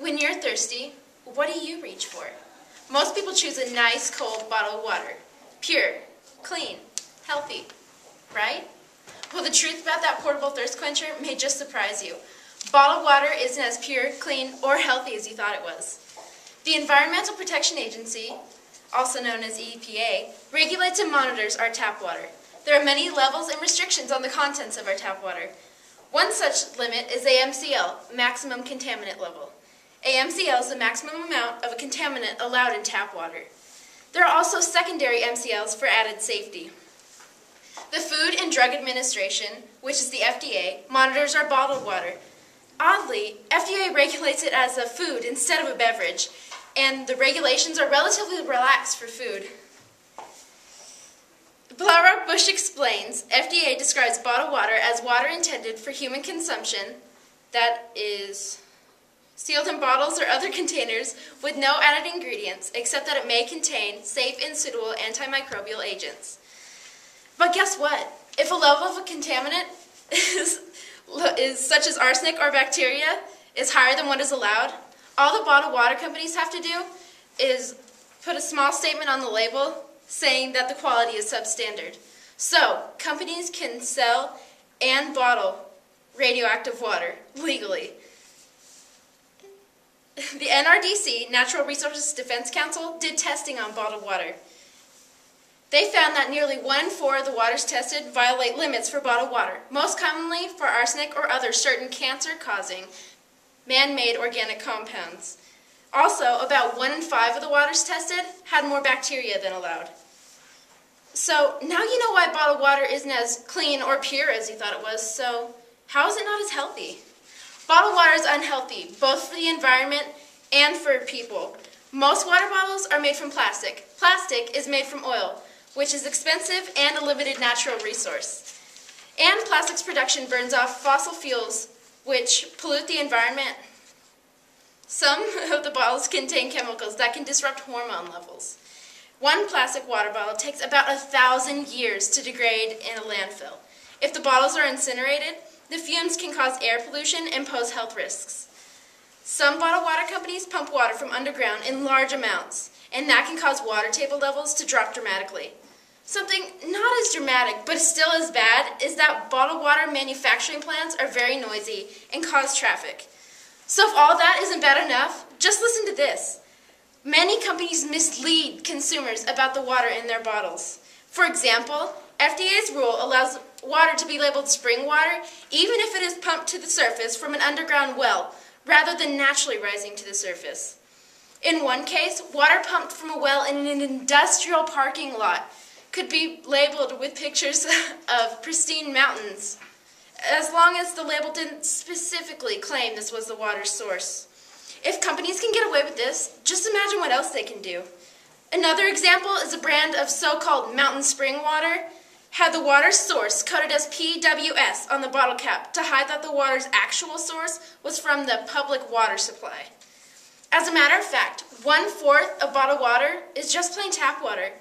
When you're thirsty, what do you reach for? Most people choose a nice cold bottle of water. Pure, clean, healthy, right? Well, the truth about that portable thirst quencher may just surprise you. Bottled water isn't as pure, clean, or healthy as you thought it was. The Environmental Protection Agency, also known as EPA, regulates and monitors our tap water. There are many levels and restrictions on the contents of our tap water. One such limit is AMCL, maximum contaminant level. AMCL is the maximum amount of a contaminant allowed in tap water. There are also secondary MCLs for added safety. The Food and Drug Administration, which is the FDA, monitors our bottled water. Oddly, FDA regulates it as a food instead of a beverage, and the regulations are relatively relaxed for food. Blarock-Bush explains, FDA describes bottled water as water intended for human consumption that is sealed in bottles or other containers with no added ingredients, except that it may contain safe and suitable antimicrobial agents. But guess what? If a level of a contaminant is such as arsenic or bacteria is higher than what is allowed, all the bottled water companies have to do is put a small statement on the label saying that the quality is substandard. So, companies can sell and bottle radioactive water legally. The NRDC, Natural Resources Defense Council, did testing on bottled water. They found that nearly 1 in 4 of the waters tested violate limits for bottled water, most commonly for arsenic or other certain cancer-causing man-made organic compounds. Also, about 1 in 5 of the waters tested had more bacteria than allowed. So, now you know why bottled water isn't as clean or pure as you thought it was, so how is it not as healthy? Bottled water is unhealthy, both for the environment and for people. Most water bottles are made from plastic. Plastic is made from oil, which is expensive and a limited natural resource. And plastics production burns off fossil fuels, which pollute the environment. Some of the bottles contain chemicals that can disrupt hormone levels. One plastic water bottle takes about 1,000 years to degrade in a landfill. If the bottles are incinerated, the fumes can cause air pollution and pose health risks. Some bottled water companies pump water from underground in large amounts, and that can cause water table levels to drop dramatically. Something not as dramatic, but still as bad, is that bottled water manufacturing plants are very noisy and cause traffic. So if all that isn't bad enough, just listen to this. Many companies mislead consumers about the water in their bottles. For example, FDA's rule allows water to be labeled spring water even if it is pumped to the surface from an underground well, rather than naturally rising to the surface. In one case, water pumped from a well in an industrial parking lot could be labeled with pictures of pristine mountains, as long as the label didn't specifically claim this was the water source. If companies can get away with this, just imagine what else they can do. Another example is a brand of so-called mountain spring water had the water source coded as PWS on the bottle cap to hide that the water's actual source was from the public water supply. As a matter of fact, 1/4 of bottled water is just plain tap water,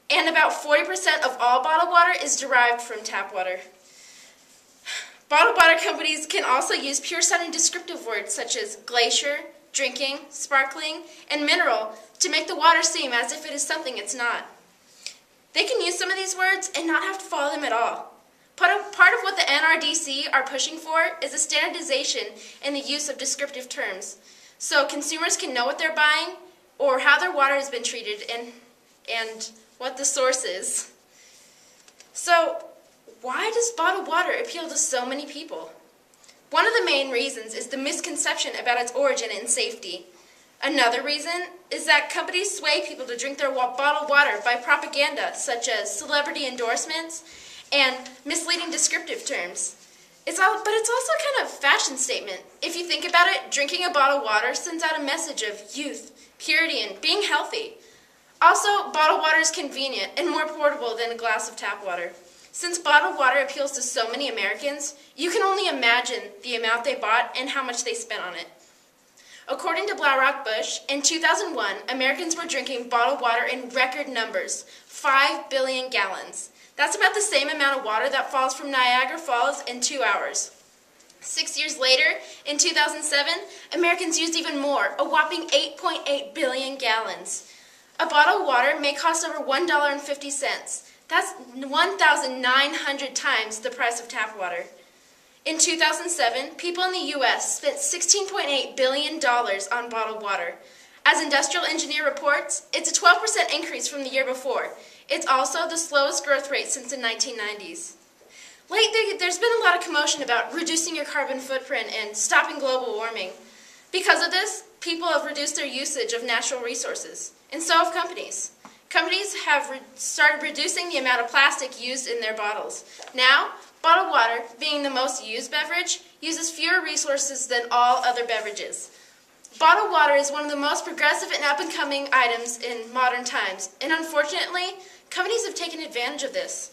and about 40% of all bottled water is derived from tap water. Bottled water companies can also use pure-sounding descriptive words such as glacier, drinking, sparkling, and mineral to make the water seem as if it is something it's not. They can use some of these words and not have to follow them at all. Part of what the NRDC are pushing for is a standardization in the use of descriptive terms, so consumers can know what they're buying or how their water has been treated and what the source is. So, why does bottled water appeal to so many people? One of the main reasons is the misconception about its origin and safety. Another reason is that companies sway people to drink their bottled water by propaganda, such as celebrity endorsements and misleading descriptive terms. But it's also kind of a fashion statement. If you think about it, drinking a bottle of water sends out a message of youth, purity, and being healthy. Also, bottled water is convenient and more portable than a glass of tap water. Since bottled water appeals to so many Americans, you can only imagine the amount they bought and how much they spent on it. According to Blarock-Bush, in 2001, Americans were drinking bottled water in record numbers, 5 billion gallons. That's about the same amount of water that falls from Niagara Falls in 2 hours. 6 years later, in 2007, Americans used even more, a whopping 8.8 billion gallons. A bottle of water may cost over $1.50. That's 1,900 times the price of tap water. In 2007, people in the U.S. spent $16.8 billion on bottled water. As Industrial Engineer reports, it's a 12% increase from the year before. It's also the slowest growth rate since the 1990s. Lately, there's been a lot of commotion about reducing your carbon footprint and stopping global warming. Because of this, people have reduced their usage of natural resources, and so have companies. Companies have started reducing the amount of plastic used in their bottles. Now, bottled water, being the most used beverage, uses fewer resources than all other beverages. Bottled water is one of the most progressive and up-and-coming items in modern times, and unfortunately, companies have taken advantage of this.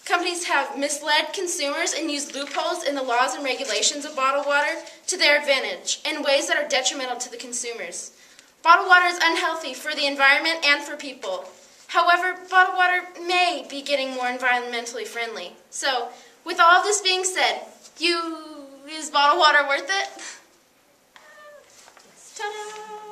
Companies have misled consumers and used loopholes in the laws and regulations of bottled water to their advantage in ways that are detrimental to the consumers. Bottled water is unhealthy for the environment and for people. However, bottled water may be getting more environmentally friendly. So, with all of this being said, is bottled water worth it? Ta-da!